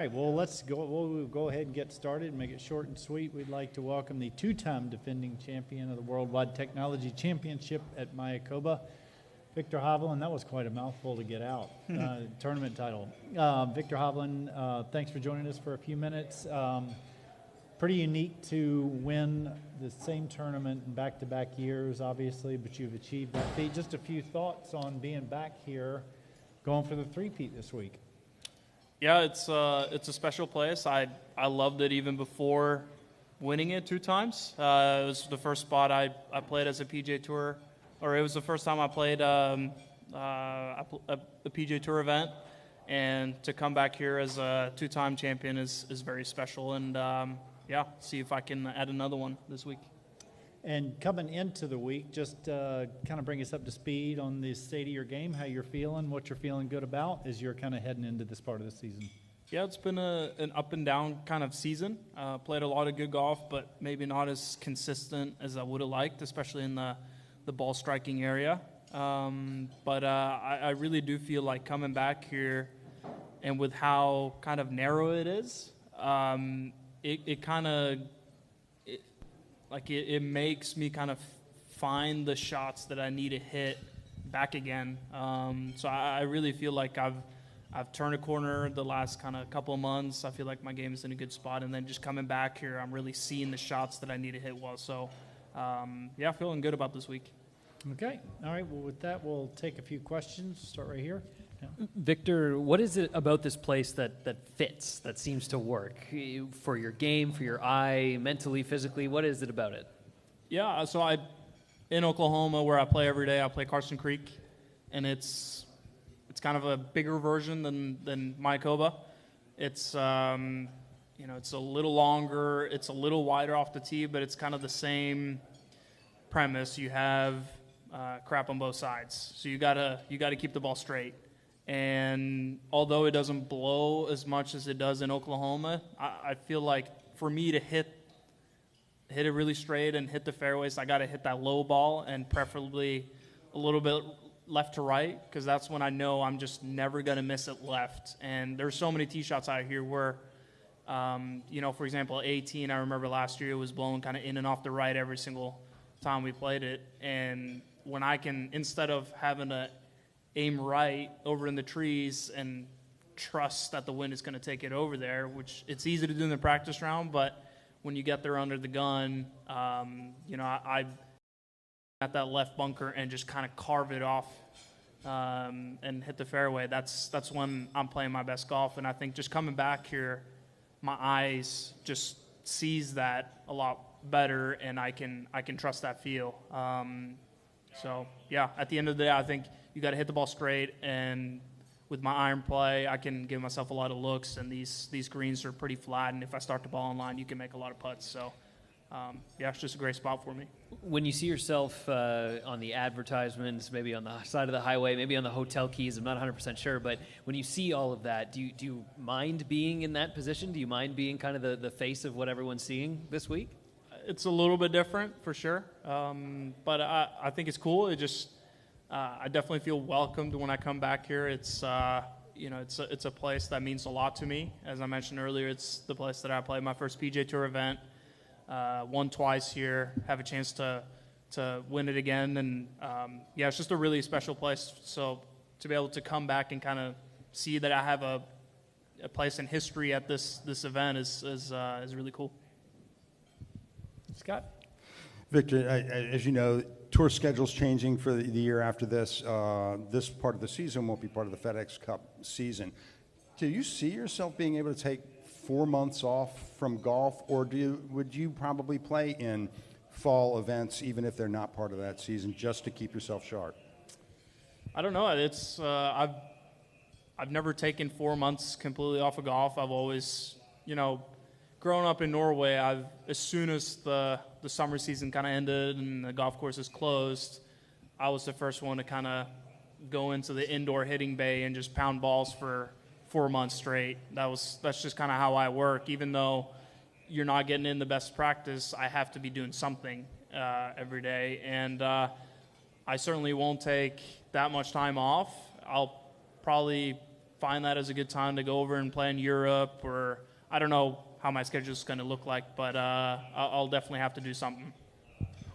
All right, well, we'll go ahead and get started and make it short and sweet. We'd like to welcome the two-time defending champion of the Worldwide Technology Championship at Mayakoba, Viktor Hovland. That was quite a mouthful to get out, tournament title. Viktor Hovland, thanks for joining us for a few minutes. Pretty unique to win the same tournament in back-to-back years, obviously, but you've achieved that feat. Just a few thoughts on being back here, going for the three-peat this week. Yeah, it's a special place. I loved it even before winning it 2 times. It was the first spot I played as a PGA Tour, or it was the first time I played a PGA Tour event. And to come back here as a 2-time champion is very special. And yeah, see if I can add another one this week. And coming into the week, just kind of bring us up to speed on the state of your game, how you're feeling, what you're feeling good about as you're kind of heading into this part of the season. Yeah, it's been an up and down kind of season. Played a lot of good golf, but maybe not as consistent as I would have liked, especially in the ball striking area. But I really do feel like coming back here, and with how kind of narrow it is, it kind of it makes me kind of find the shots that I need to hit back again. So I really feel like I've turned a corner the last kind of couple of months. I feel like my game is in a good spot, and then just coming back here, I'm really seeing the shots that I need to hit well. So yeah, feeling good about this week. Okay. All right. Well, with that, we'll take a few questions. Start right here. Yeah. Victor, what is it about this place that fits, that seems to work for your game, for your eye, mentally, physically? What is it about it? Yeah, so in Oklahoma, where I play every day, I play Carson Creek, and it's kind of a bigger version than Mayakoba. It's it's a little longer, it's a little wider off the tee, but it's kind of the same premise. You have crap on both sides, so you gotta keep the ball straight. And although it doesn't blow as much as it does in Oklahoma, I feel like for me to hit it really straight and hit the fairways, I got to hit that low ball and preferably a little bit left to right, because that's when I know I'm just never going to miss it left. And there's so many tee shots out here where, for example, 18, I remember last year it was blowing kind of in and off the right every single time we played it. And when I can, instead of having to aim right over in the trees and trust that the wind is going to take it over there, which it's easy to do in the practice round, but when you get there under the gun, I at that left bunker and just kind of carve it off and hit the fairway. That's when I'm playing my best golf, and I think just coming back here, my eyes just sees that a lot better, and I can trust that feel. So yeah, at the end of the day, I think you got to hit the ball straight, and with my iron play, I can give myself a lot of looks, and these greens are pretty flat, and if I start the ball in line, you can make a lot of putts. So yeah, it's just a great spot for me. When you see yourself on the advertisements, maybe on the side of the highway, maybe on the hotel keys, I'm not 100% sure, but when you see all of that, do you mind being in that position? Do you mind being kind of the face of what everyone's seeing this week? It's a little bit different for sure, but I think it's cool. It just I definitely feel welcomed when I come back here. It's it's a place that means a lot to me. As I mentioned earlier, it's the place that I played my first PGA Tour event, won twice here, have a chance to win it again, and yeah, it's just a really special place. So to be able to come back and kind of see that I have a place in history at this event is really cool. Scott? Victor, as you know, tour schedule's changing for the year after this. This part of the season won't be part of the FedEx Cup season. Do you see yourself being able to take 4 months off from golf, or would you probably play in fall events even if they're not part of that season, just to keep yourself sharp? I don't know. It's I've never taken 4 months completely off of golf. I've always, growing up in Norway, as soon as the summer season kind of ended and the golf courses closed, I was the first one to kind of go into the indoor hitting bay and just pound balls for 4 months straight. That's just kind of how I work. Even though you're not getting in the best practice, I have to be doing something every day. And I certainly won't take that much time off. I'll probably find that as a good time to go over and play in Europe, or I don't know how my schedule is going to look like, but I'll definitely have to do something.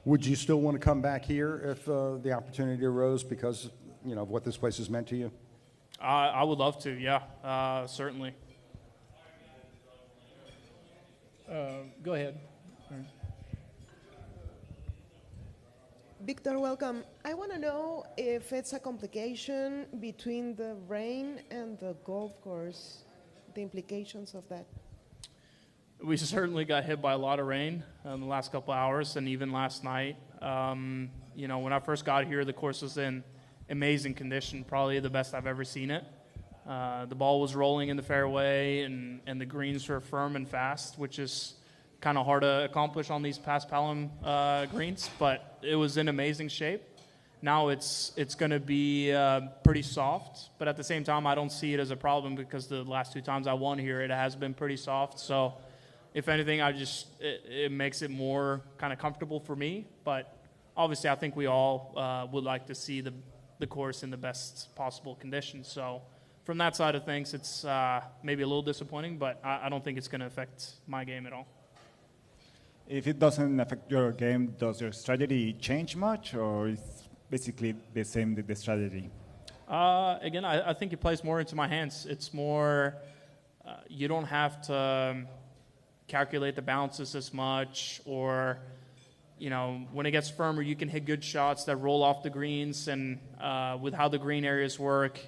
Would you still want to come back here if the opportunity arose because, of what this place has meant to you? I would love to, yeah, certainly. Go ahead. Viktor, welcome. I want to know if it's a complication between the rain and the golf course, the implications of that. We certainly got hit by a lot of rain in the last couple hours, and even last night. When I first got here, the course was in amazing condition, probably the best I've ever seen it. The ball was rolling in the fairway, and the greens were firm and fast, which is kind of hard to accomplish on these paspalum greens, but it was in amazing shape. Now it's going to be pretty soft, but at the same time, I don't see it as a problem because the last 2 times I won here, it has been pretty soft. So if anything, it makes it more kind of comfortable for me. But obviously, I think we all would like to see the course in the best possible conditions. So from that side of things, it's maybe a little disappointing, but I don't think it's going to affect my game at all. If it doesn't affect your game, does your strategy change much, or is basically the same, the strategy? Again, I think it plays more into my hands. It's more, you don't have to calculate the bounces as much, or, when it gets firmer, you can hit good shots that roll off the greens, and with how the green areas work,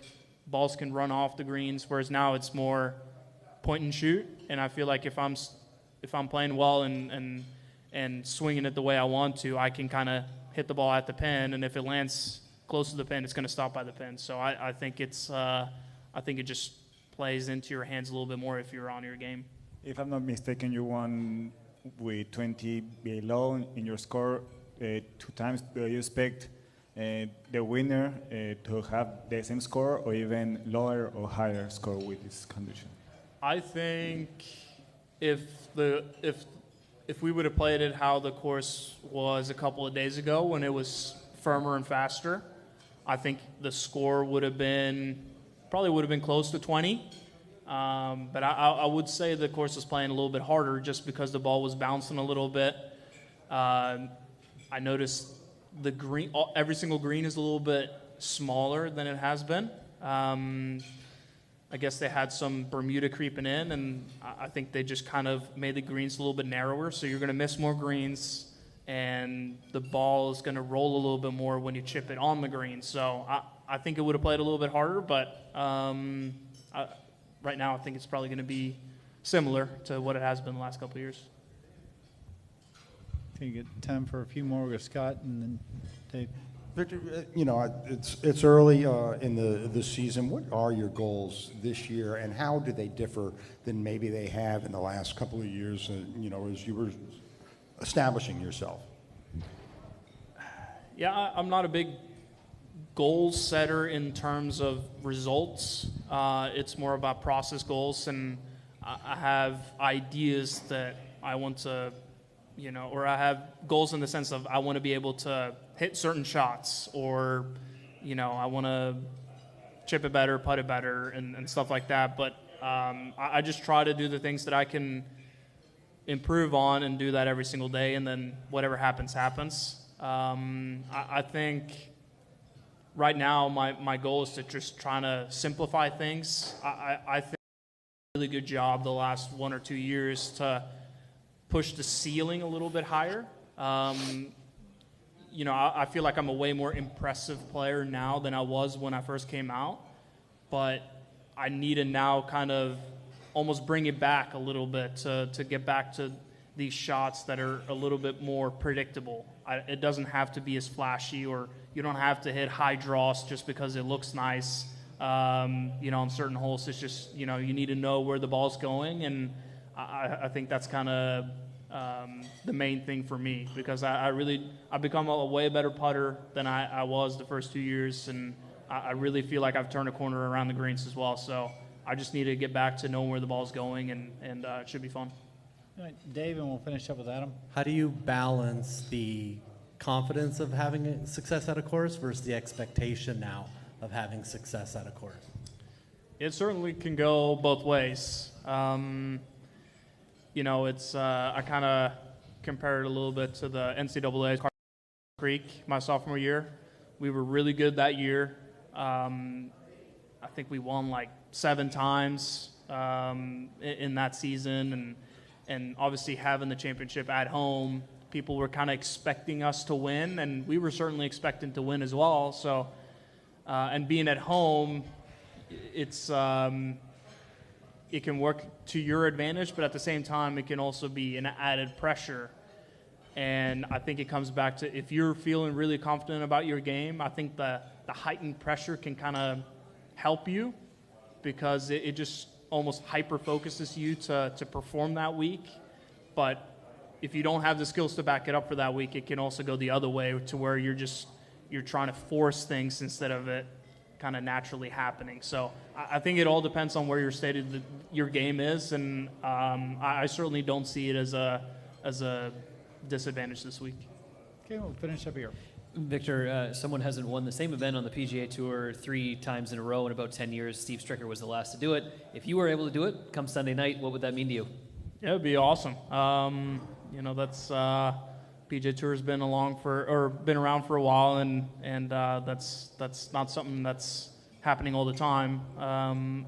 balls can run off the greens, whereas now it's more point and shoot, and I feel like if I'm playing well and swinging it the way I want to, I can kind of hit the ball at the pin, and if it lands close to the pin, it's going to stop by the pin. So I think I think it just plays into your hands a little bit more if you're on your game. If I'm not mistaken, you won with 20 below in your score 2 times. Do you expect the winner to have the same score, or even lower or higher score with this condition? I think if we would have played it how the course was a couple of days ago when it was firmer and faster, I think the score would have been close to 20. But I would say the course was playing a little bit harder just because the ball was bouncing a little bit. I noticed the green, every single green is a little bit smaller than it has been. I guess they had some Bermuda creeping in, and I think they just kind of made the greens a little bit narrower, so you're going to miss more greens, and the ball is going to roll a little bit more when you chip it on the green. So I think it would have played a little bit harder, but right now I think it's probably going to be similar to what it has been the last couple of years. I think you get time for a few more with Scott and then Dave. Victor, it's early in the season. What are your goals this year, and how do they differ than maybe they have in the last couple of years, as you were establishing yourself? Yeah, I'm not a big goal setter in terms of results. It's more about process goals, and I have ideas that I want to, or I have goals in the sense of I want to be able to hit certain shots, or, I want to chip it better, putt it better, and stuff like that. But I just try to do the things that I can improve on and do that every single day, and then whatever happens, happens. I think right now my goal is to just trying to simplify things. I think I did a really good job the last 1 or 2 years to push the ceiling a little bit higher. I feel like I'm a way more impressive player now than I was when I first came out, but I need to now kind of almost bring it back a little bit to get back to these shots that are a little bit more predictable. It doesn't have to be as flashy, or you don't have to hit high draws just because it looks nice. On certain holes, it's just, you need to know where the ball's going, and I think that's kind of the main thing for me, because I've become a way better putter than I was the first 2 years, and I really feel like I've turned a corner around the greens as well. So I just need to get back to knowing where the ball's going, and it should be fun. All right, Dave, and we'll finish up with Adam. How do you balance the confidence of having success at a course versus the expectation now of having success at a course? It certainly can go both ways. You know, it's I kind of compare it a little bit to the NCAA Creek my sophomore year. We were really good that year. I think we won like 7 times in that season, and obviously having the championship at home, people were kind of expecting us to win, and we were certainly expecting to win as well. So, and being at home, it's it can work to your advantage, but at the same time, it can also be an added pressure. And I think it comes back to if you're feeling really confident about your game, I think the heightened pressure can kind of help you because it just almost hyper-focuses you to perform that week. But if you don't have the skills to back it up for that week, it can also go the other way to where you're trying to force things instead of it kind of naturally happening. So I think it all depends on where your game is, and I certainly don't see it as a disadvantage this week. Okay, we'll finish up here. Victor, someone hasn't won the same event on the PGA Tour 3 times in a row in about 10 years. Steve Stricker was the last to do it. If you were able to do it come Sunday night, what would that mean to you? Yeah, it'd be awesome. You know, that's PGA Tour has been been around for a while, and that's not something that's happening all the time.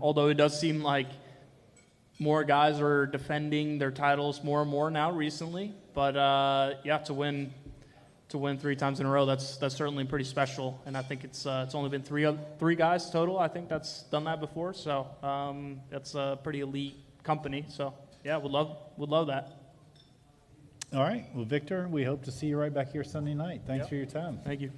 Although it does seem like more guys are defending their titles more and more now recently. But yeah, to win 3 times in a row, that's certainly pretty special. And I think it's only been three guys total, I think, that's done that before. So that's a pretty elite company. So yeah, would love that. All right. Well, Victor, we hope to see you right back here Sunday night. Thanks Yep. for your time. Thank you.